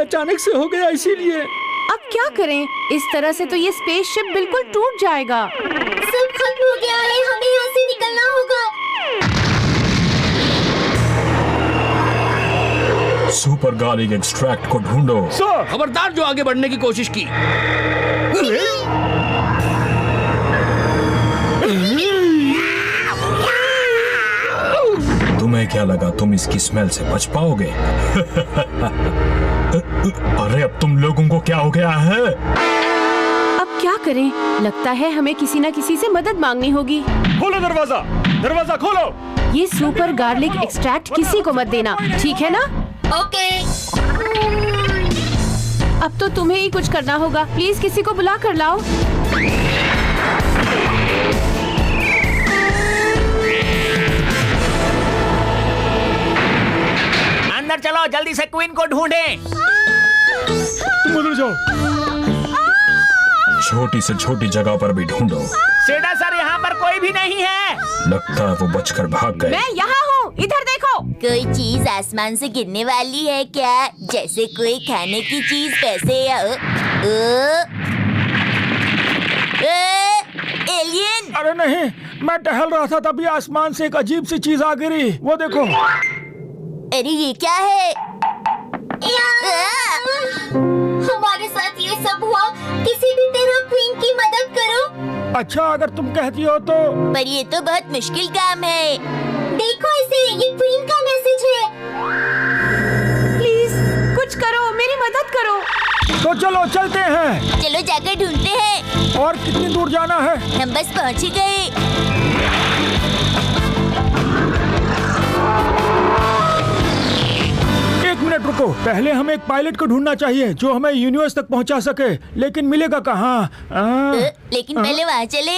अचानक से हो गया इसीलिए। अब क्या करें? इस तरह से तो ये स्पेसशिप बिल्कुल टूट जाएगा। सब खत्म हो गया है, हमें यहाँ से निकलना होगा। सुपर गार्लिक एक्सट्रैक्ट को ढूंढो। सर, खबरदार जो आगे बढ़ने की कोशिश की। तुम्हें क्या लगा तुम इसकी स्मेल से बच पाओगे? अरे अब तुम लोगों को क्या हो गया है? अब क्या करें? लगता है हमें किसी न किसी से मदद मांगनी होगी। खोलो दरवाजा, दरवाजा खोलो। ये सुपर गार्लिक एक्सट्रैक्ट किसी को मत देना, ठीक है ना? ओके। अब तो तुम्हें ही कुछ करना होगा। प्लीज किसी को बुला कर लाओ। अंदर चलो, जल्दी से क्वीन को ढूंढें। तुम उधर जाओ। छोटी से छोटी जगह पर भी ढूंढो। सेडा सर, यहाँ पर कोई भी नहीं है। लगता है वो बचकर भाग गए। मैं यहाँ हूँ, इधर देखो। कोई चीज आसमान से गिरने वाली है क्या? जैसे कोई खाने की चीज, पैसे या एलियन? अरे नहीं, मैं टहल रहा था तभी आसमान से एक अजीब सी चीज आ गिरी। वो देखो। अरे ये क्या है? हमारे साथ ये सब हुआ। किसी भी तरह क्वीन की मदद करो। अच्छा, अगर तुम कहती हो तो। पर ये तो बहुत मुश्किल काम है। देखो इसे, ये क्वीन का मैसेज है। प्लीज कुछ करो, मेरी मदद करो। तो चलो चलते हैं। चलो जाकर ढूंढते हैं। और कितनी दूर जाना है? हम बस पहुंच ही गए। एक मिनट रुको, पहले हमें एक पायलट को ढूंढना चाहिए जो हमें यूनिवर्स तक पहुंचा सके। लेकिन मिलेगा कहाँ? लेकिन पहले वहाँ चले।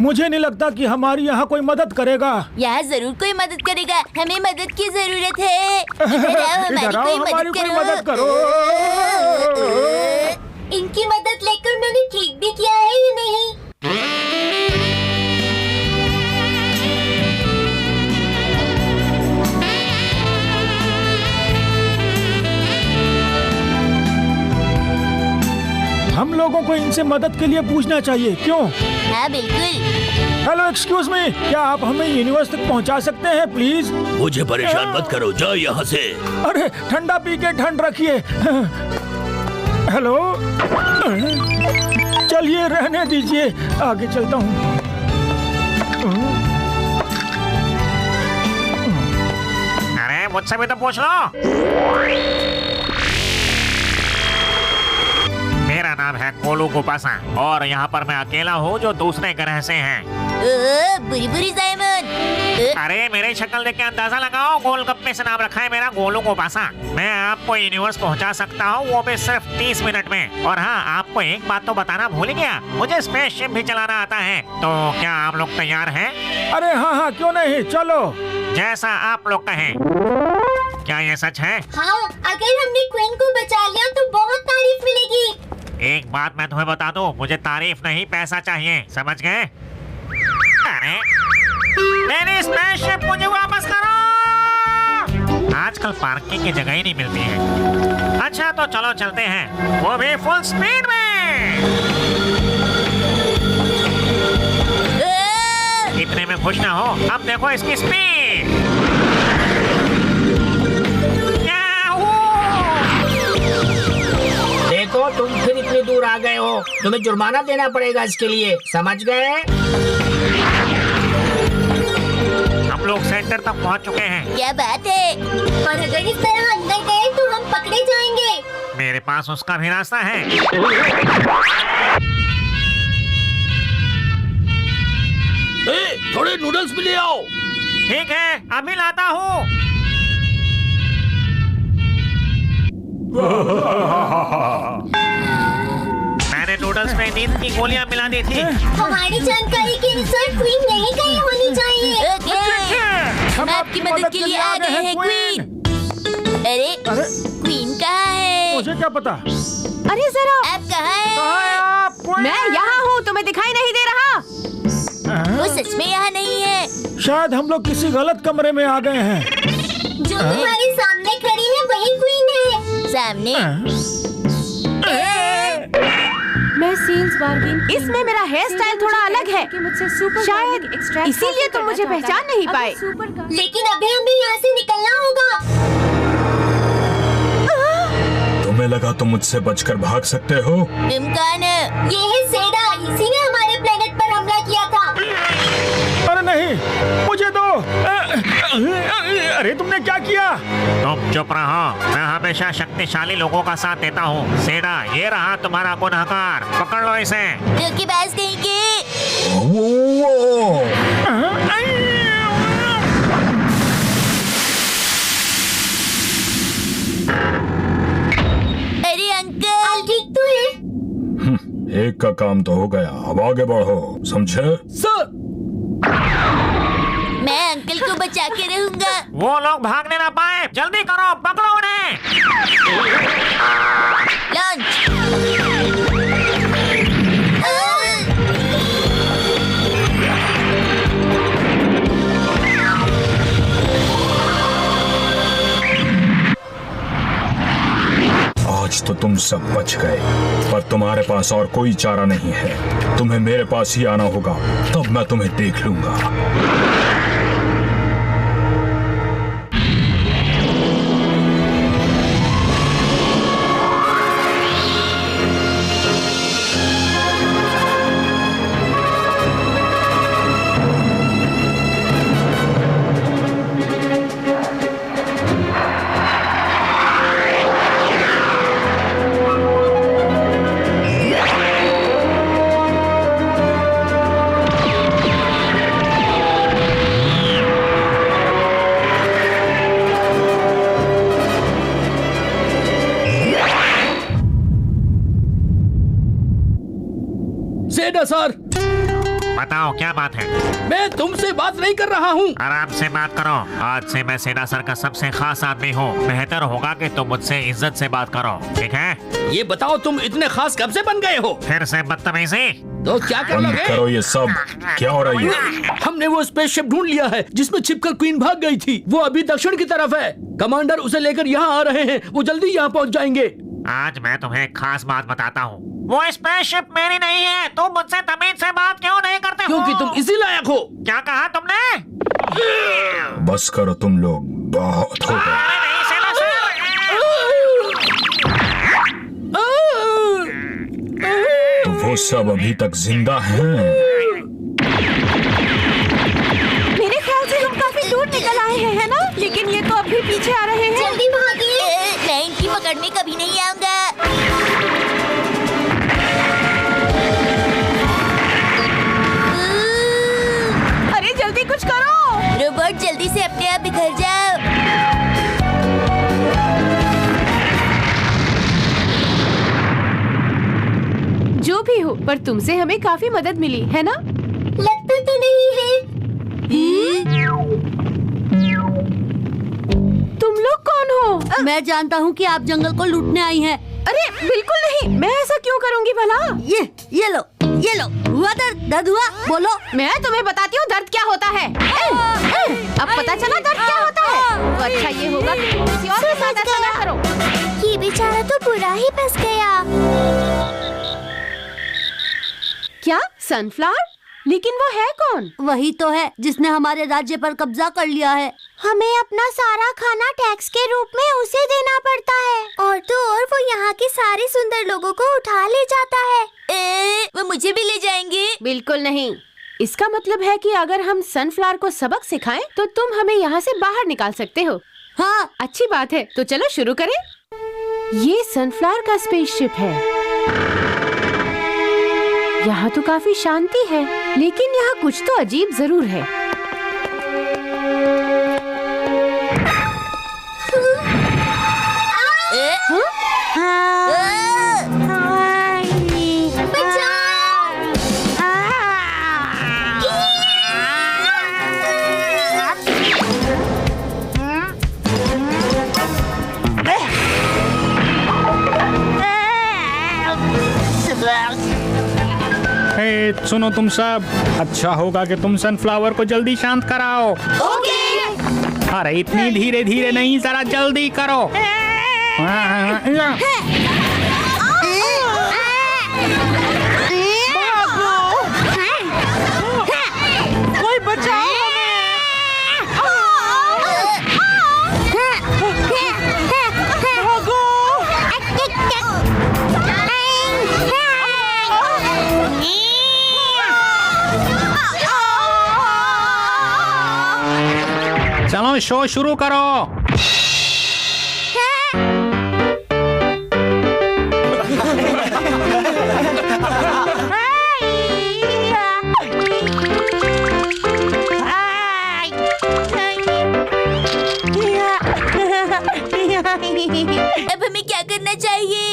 मुझे नहीं लगता कि हमारी यहाँ कोई मदद करेगा। यहाँ जरूर कोई मदद करेगा। हमें मदद की जरूरत है। इधर आओ, इधर आओ, हमारी कोई मदद करो। इनकी मदद लेकर मैंने ठीक भी किया है या नहीं? हम लोगों को इनसे मदद के लिए पूछना चाहिए, क्यों? हाँ बिल्कुल। हेलो, एक्सक्यूज मी, क्या आप हमें यूनिवर्स तक पहुंचा सकते हैं प्लीज? मुझे परेशान मत करो, जाओ यहाँ से। अरे ठंडा पी के ठंड रखिए। हेलो, चलिए रहने दीजिए, आगे चलता हूँ। अरे मुझसे भी तो पूछ लो। मेरा नाम है कोलू गोपासा और यहाँ पर मैं अकेला हूँ जो दूसरे ग्रह से हैं। बुरी बुरी साइमन। अरे मेरी शक्ल देख के अंदाजा लगाओ, गोलगप्पे से नाम रखा है मेरा, गोलू गोपासा। मैं आपको यूनिवर्स पहुँचा सकता हूँ, वो भी सिर्फ 30 मिनट में। और हाँ, आपको एक बात तो बताना भूल गया, मुझे स्पेसशिप भी चलाना आता है। तो क्या आप लोग तैयार हैं? अरे हाँ हाँ, क्यों नहीं, चलो। जैसा आप लोग कहें। क्या ये सच है? हाँ, अगर हमने क्वीन को बचा लिया तो बहुत तारीफ मिलेगी। एक बात मैं तुम्हें बता दूं, मुझे तारीफ नहीं पैसा चाहिए, समझ गए? अरे मेरी स्पेसशिप मुझे वापस करो। आजकल पार्किंग की जगह ही नहीं मिलती है। अच्छा तो चलो चलते हैं, वो भी फुल स्पीड में। इतने में खुश ना हो, अब देखो इसकी स्पीड। देखो तुम फिर इतनी दूर आ गए हो, तुम्हें जुर्माना देना पड़ेगा इसके लिए, समझ गए? हम लोग सेंटर तक पहुंच चुके हैं। क्या बात है? और अगर इस तरह अंदर गए तो हम पकड़े जाएंगे। मेरे पास उसका भी रास्ता है। थोड़े नूडल्स भी ले आओ। ठीक है, अभी लाता हूँ। मैंने नूडल्स में नींद की गोलियां मिला दी थी। हमारी जानकारी के अनुसार क्वीन यहीं कहीं होनी चाहिए। हम आपकी मदद के लिए आ गए हैं क्वीन। अरे क्वीन कहाँ है? मुझे क्या पता। अरे जरा, आप कहाँ हैं? कहाँ हैं आप? मैं यहाँ हूँ, तुम्हें दिखाई नहीं दे रहा? वो सच में यहाँ नहीं है। शायद हम लोग किसी गलत कमरे में आ गए हैं। जो तुम्हारे सामने खड़ी है वही क्वीन है। सामने। मैं सेल्स बार्गेन, इसमें मेरा हेयर स्टाइल थोड़ा अलग है। शायद इसीलिए तुम मुझे पहचान नहीं पाए। लेकिन अभी हमें यहाँ से निकलना होगा। तुम्हें लगा तुम मुझसे बचकर भाग सकते हो? तुम कौन हो? ये है सेडा, इसी ने हमारे प्लेनेट पर हमला किया था। अरे नहीं, मुझे दो। अरे तुमने क्या किया? तुम चुप रहो, मैं हमेशा शक्तिशाली लोगों का साथ देता हूँ। सेडा, ये रहा तुम्हारा गुनहगार, पकड़ लो इसे। धोखेबाज कहीं के। वो अरे अंकल, ठीक तो है? एक का काम तो हो गया, अब आगे बढ़ो, समझे? सर, मैं अंकल को बचा के रहूंगा। वो लोग भागने ना पाए, जल्दी करो, पकड़ो उन्हें। लॉन्च। आज तो तुम सब बच गए, पर तुम्हारे पास और कोई चारा नहीं है। तुम्हें मेरे पास ही आना होगा, तब मैं तुम्हें देख लूंगा। सेडा सर, बताओ क्या बात है? मैं तुमसे बात नहीं कर रहा हूँ। आराम से बात करो, आज से मैं सेना सर का सबसे खास आदमी हूँ। बेहतर होगा कि तुम मुझसे इज्जत से बात करो, ठीक है? ये बताओ तुम इतने खास कब से बन गए हो? फिर से बदतमीजी। तो क्या कर बंद लोगे? करो ये सब, क्या हो रही है? हमने वो स्पेसशिप ढूंढ लिया है जिसमें छिपकर क्वीन भाग गई थी। वो अभी दक्षिण की तरफ है। कमांडर उसे लेकर यहाँ आ रहे हैं। वो जल्दी यहाँ पहुँच जाएंगे। आज मैं तुम्हें एक खास बात बताता हूँ। वो स्पेसशिप मेरी नहीं है। तुम मुझसे तमीज से बात क्यों नहीं करते हो? क्योंकि तुम इसी लायक हो। क्या कहा तुमने? बस करो तुम लोग, बहुत हो गया। अरे नहीं सेना सर। तो वो सब अभी तक जिंदा हैं। मेरे ख्याल से हम काफी दूर निकल आए हैं, है ना? लेकिन ये तो अब भी पीछे आ रहे हैं। जल्दी भागिए। मैं इनकी पकड़ में कभी नहीं आऊंगा। अरे जल्दी कुछ करो। रोबोट, जल्दी से अपने आप बिखर जाओ। जो भी हो, पर तुमसे हमें काफी मदद मिली, है ना? लगता तो नहीं है। तुम लोग कौन हो? मैं जानता हूँ कि आप जंगल को लूटने आई हैं। अरे बिल्कुल नहीं, मैं ऐसा क्यों करूँगी भला? ये लो, ये लो। हुआ दर्द हुआ? बोलो। मैं तुम्हें बताती हूँ दर्द क्या होता है। अब पता चला दर्द क्या होता है? तो अच्छा ये होगा कि तुम किसी और के साथ ऐसा ना करो। ये बेचारा तो बुरा ही फंस गया। क्या सनफ्लावर? लेकिन वो है कौन? वही तो है जिसने हमारे राज्य पर कब्जा कर लिया है। हमें अपना सारा खाना टैक्स के रूप में उसे देना पड़ता है, और तो और वो यहाँ के सारे सुंदर लोगों को उठा ले जाता है। वो मुझे भी ले जाएंगे? बिल्कुल नहीं। इसका मतलब है कि अगर हम सनफ्लावर को सबक सिखाएं तो तुम हमें यहाँ से बाहर निकाल सकते हो। हाँ, अच्छी बात है, तो चलो शुरू करें। ये सनफ्लावर का स्पेसशिप है। यहाँ तो काफी शांति है, लेकिन यहाँ कुछ तो अजीब जरूर है। हे, सुनो तुम सब, अच्छा होगा कि तुम सनफ्लावर को जल्दी शांत कराओ। ओके। अरे इतनी धीरे धीरे नहीं, जरा जल्दी करो। कोई बचाओ चलो शो शुरू करो। अब हमें क्या करना चाहिए?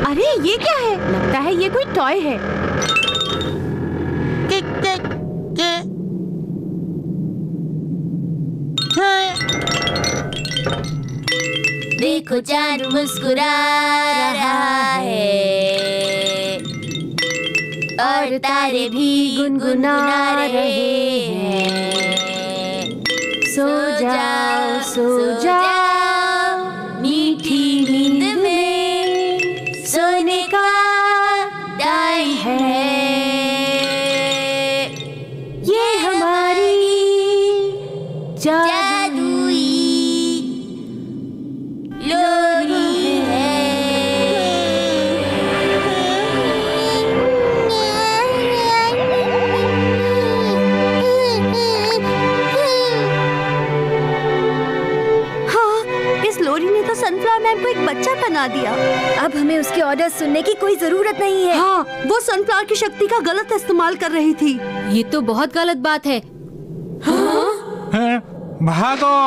अरे ये क्या है? लगता है ये कोई टॉय है। देखो चांद मुस्कुरा रहा है और तारे भी गुनगुना रहे हैं। सो जाओ सो जाओ मीठी नींद में सोने का टाइम है। ये हमारी जादुई लोरी है। हाँ, इस लोरी ने तो सनफ्लावर मैन को एक बच्चा बना दिया। अब हमें उसके ऑर्डर सुनने की कोई जरूरत नहीं है। हाँ, वो सनफ्लावर की शक्ति का गलत इस्तेमाल कर रही थी। ये तो बहुत गलत बात है। भागो।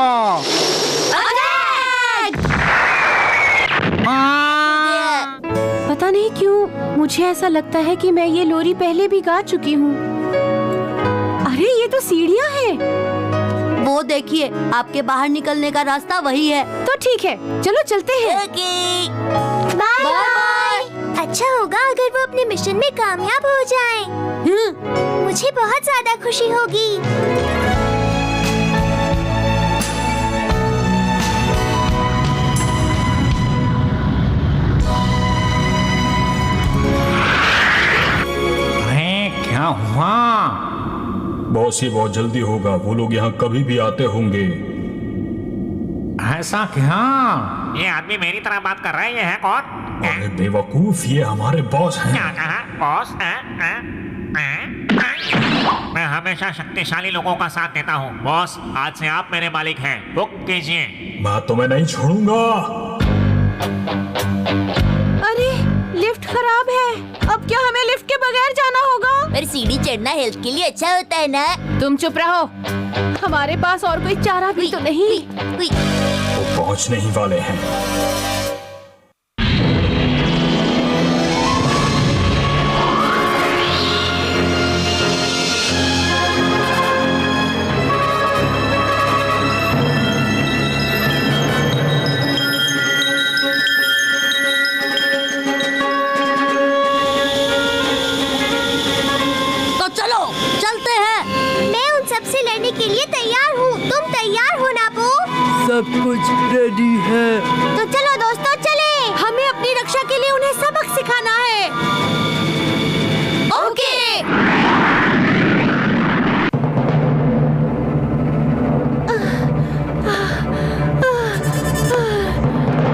पता नहीं क्यों मुझे ऐसा लगता है कि मैं ये लोरी पहले भी गा चुकी हूँ। अरे ये तो सीढ़ियाँ हैं। वो देखिए, आपके बाहर निकलने का रास्ता वही है। तो ठीक है, चलो चलते हैं। Bye bye. अच्छा होगा अगर वो अपने मिशन में कामयाब हो जाएं। मुझे बहुत ज्यादा खुशी होगी। क्या हुआ? बॉस ये बहुत जल्दी होगा। वो लोग यहाँ कभी भी आते होंगे। ऐसा क्या? ये आदमी मेरी तरह बात कर रहा है। ये है कौन? अरे बेवकूफ, ये हमारे बॉस हैं। क्या कहा? बॉस? मैं हमेशा शक्तिशाली लोगों का साथ देता हूँ। बॉस, आज से आप मेरे मालिक हैं। बुक कीजिए। मैं तुम्हें नहीं छोड़ूंगा। अरे लिफ्ट खराब है। अब क्या हमें लिफ्ट के बगैर जाना होगा? पर सीढ़ी चढ़ना हेल्थ के लिए अच्छा होता है ना। तुम चुप रहो। हमारे पास और कोई चारा भी तो नहीं। वो पहुंचने ही वाले हैं। के लिए तैयार हूँ। तुम तैयार हो ना पो? सब कुछ रेडी है। तो चलो दोस्तों, चले। हमें अपनी रक्षा के लिए उन्हें सबक सिखाना है। ओके।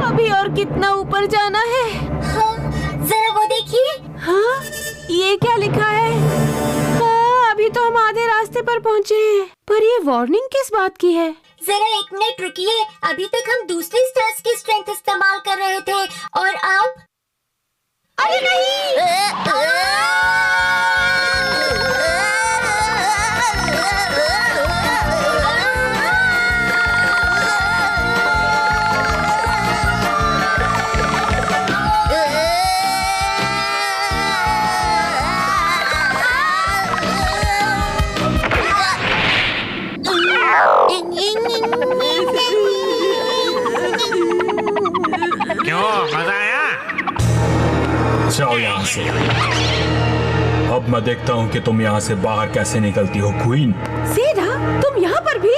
अभी और कितना ऊपर जाना है? हाँ, जरा वो देखिए। हाँ, ये क्या लिखा है? हाँ, अभी तो हम आधे रास्ते पर पहुँचे हैं, पर ये वार्निंग किस बात की है? जरा 1 मिनट रुकिए। अभी तक हम दूसरी स्टार्स की स्ट्रेंथ इस्तेमाल कर रहे थे और अब अरे क्यों, मजा आया? जाओ यहाँ से। अब मैं देखता हूँ कि तुम यहाँ से बाहर कैसे निकलती हो क्वीन। सीधा तुम यहाँ पर भी?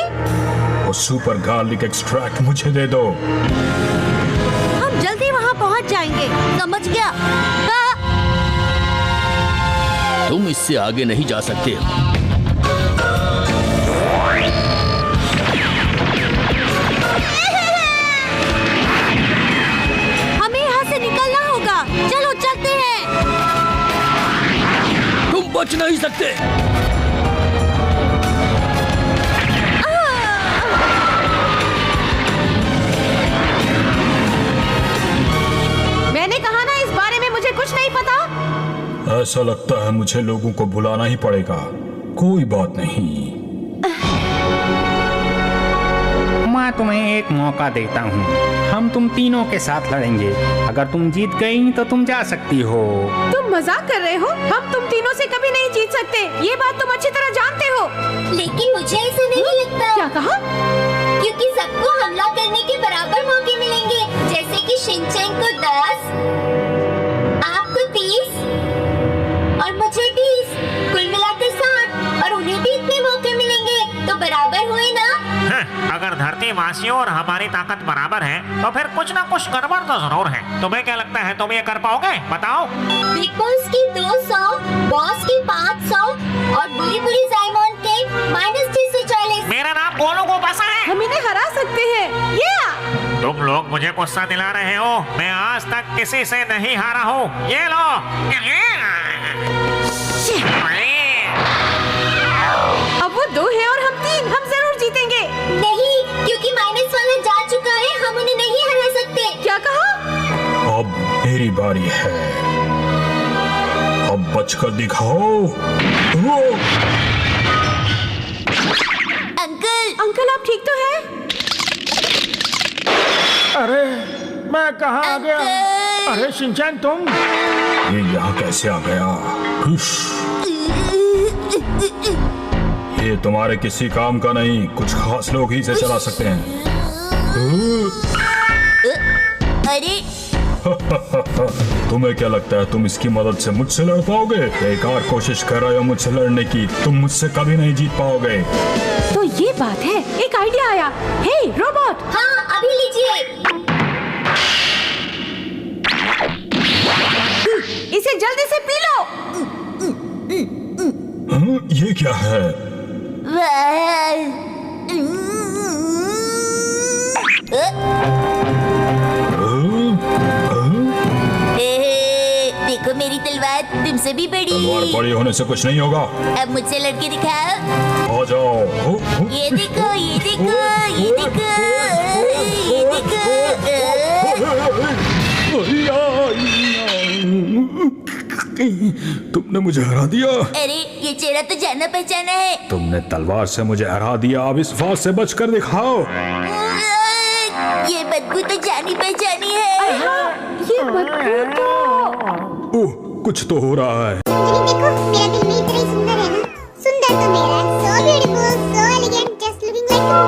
वो सुपर गार्लिक एक्सट्रैक्ट मुझे दे दो। हम जल्दी वहाँ पहुँच जाएंगे, समझ गया? हाँ। तुम इससे आगे नहीं जा सकते। हमें यहाँ से निकलना होगा, चलो चलते हैं। तुम बच नहीं सकते। मैंने कहा ना, इस बारे में मुझे कुछ नहीं पता। ऐसा लगता है मुझे लोगों को बुलाना ही पड़ेगा। कोई बात नहीं, मैं तुम्हें एक मौका देता हूँ। हम तुम तीनों के साथ लड़ेंगे। अगर तुम जीत गई तो तुम जा सकती हो। तुम मजाक कर रहे हो? हम तुम तीनों से कभी नहीं जीत सकते, ये बात तुम अच्छी तरह जानते हो। लेकिन मुझे ऐसा नहीं लगता। क्या कहा? क्योंकि सबको हमला करने के बराबर मौके मिलेंगे। जैसे कि शिनचैन को 10, आपको 30 और मुझे 20, कुल मिलाकर 60, और उन्हें भी इतने मौके मिलेंगे, तो बराबर हुए ना। अगर धरती वासियों और हमारी ताकत बराबर है तो फिर कुछ ना कुछ गड़बड़ तो जरूर है। तुम्हें क्या लगता है, तुम ये कर पाओगे? बताओ। बिग बॉस की 200, बॉस की 500 और बुरी बुरी जाइमोन के -340। मेरा नाम गोलू को बसा है। हम इन्हें हरा सकते हैं। तुम लोग मुझे गुस्सा दिला रहे हो। मैं आज तक किसी से नहीं हारा हूँ। ये लो। अब वो 2 है और हम 3, हम जरूर जीतेंगे। नहीं, क्योंकि माइनस वाला जा चुका है, हम उन्हें नहीं हरा सकते। क्या कहा? अब मेरी बारी है। अब बचकर दिखाओ। वो अंकल आप ठीक तो है? अरे मैं कहाँ आ गया? अरे शिनचैन तुम? ये यहाँ कैसे आ गया? हुश। ये तुम्हारे किसी काम का नहीं, कुछ खास लोग ही इसे चला सकते हैं। अरे तुम्हें क्या लगता है तुम इसकी मदद से मुझसे लड़ पाओगे? बेकार कोशिश कर रहे हो मुझसे लड़ने की। तुम मुझसे कभी नहीं जीत पाओगे। तो ये बात है, एक आइडिया आया। हे रोबोट! हाँ, अभी लीजिए। इसे जल्दी से पी लो। ये क्या है? देखो मेरी तलवार तुमसे भी बड़ी। तलवार बड़ी होने से कुछ नहीं होगा। अब मुझसे लड़के दिखाओ। आ जाओ। ये देखो, ये देखो, ये देखो, ये देखो। तुमने मुझे हरा दिया। अरे ये चेहरा तो जाना पहचाना है। तुमने तलवार से मुझे हरा दिया, अब इस फास से बचकर दिखाओ। ये बदबू तो जानी पहचानी है। ये बदबू तो ओह, कुछ तो हो रहा है। देखो, मेरा दिल में इतना ही सुंदर है ना। सुंदर तो मेरा है। So beautiful, so elegant, just looking like me।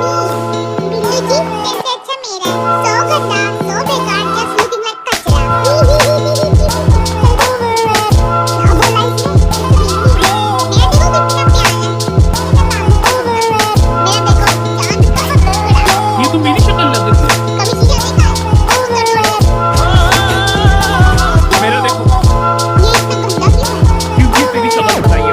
बिल्ली जी, इससे अच्छा मेरा है। So गंदा, so बेकार, just looking like कचरा। ना बोला इसने। मेरा देखो कितना प्यारा है। मेरा देखो चांद बहुत बड़ा है। ये तो मेरी शक्ल लग रही है। कभी चीज़ें देखा है? मेरा देखो, ये इतना गंदा क्यों है? क्योंकि तेरी शक्ल बताइए।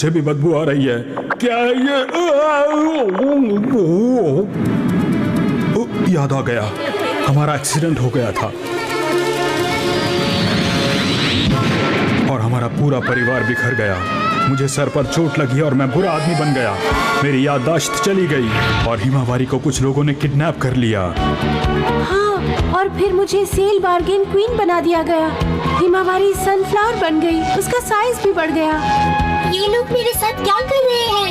मुझे भी बदबू आ रही है। क्या है ये? याद आ गया, हमारा एक्सीडेंट हो गया था और हमारा पूरा परिवार बिखर गया। मुझे सर पर चोट लगी और मैं बुरा आदमी बन गया। मेरी याददाश्त चली गई और हिमावारी को कुछ लोगों ने किडनैप कर लिया। हाँ, और फिर मुझे सेल बार्गेन क्वीन बना दिया गया। हिमावारी सनफ्लावर बन गई, उसका साइज भी बढ़ गया। ये लोग मेरे साथ क्या कर रहे हैं?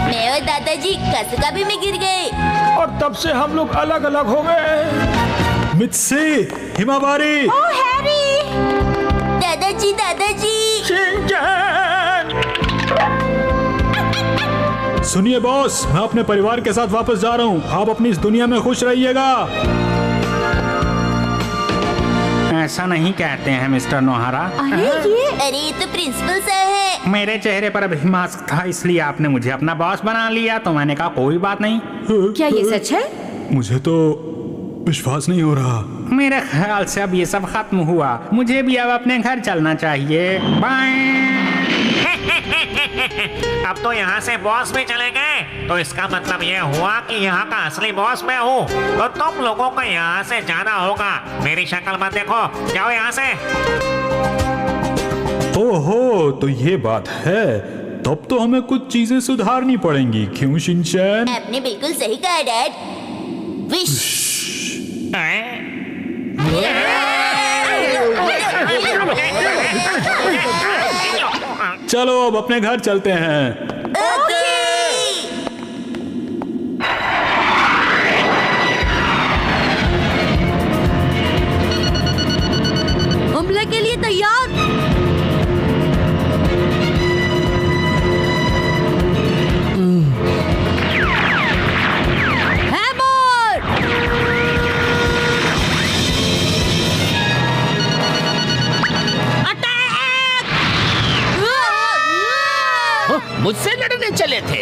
मैं और दादाजी कसुकाबे में गिर गए। और तब से हम लोग अलग अलग हो गए। मित्सी, हिमावारी। ओ हैरी! दादाजी दादाजी। सुनिए बॉस, मैं अपने परिवार के साथ वापस जा रहा हूँ। आप अपनी इस दुनिया में खुश रहिएगा। ऐसा नहीं कहते हैं मिस्टर नोहारा। अरे ये तो प्रिंसिपल सर है। मेरे चेहरे पर अभी मास्क था, इसलिए आपने मुझे अपना बॉस बना लिया, तो मैंने कहा कोई बात नहीं। क्या ये सच है? मुझे तो विश्वास नहीं हो रहा। मेरे ख्याल से अब ये सब खत्म हुआ। मुझे भी अब अपने घर चलना चाहिए। बाय। अब तो यहाँ से बॉस भी चले गए, तो इसका मतलब ये हुआ कि यहाँ का असली बॉस मैं हूँ। तो तुम लोगों को यहाँ से जाना होगा। मेरी शक्ल मत देखो, जाओ यहाँ से। ओहो, तो ये बात है। तब तो हमें कुछ चीजें सुधारनी पड़ेंगी, क्यों शिनचैन? आपने बिल्कुल सही कहा डैड। विश। चलो अब अपने घर चलते हैं। हमले के लिए तैयार। मुझसे लड़ने चले थे?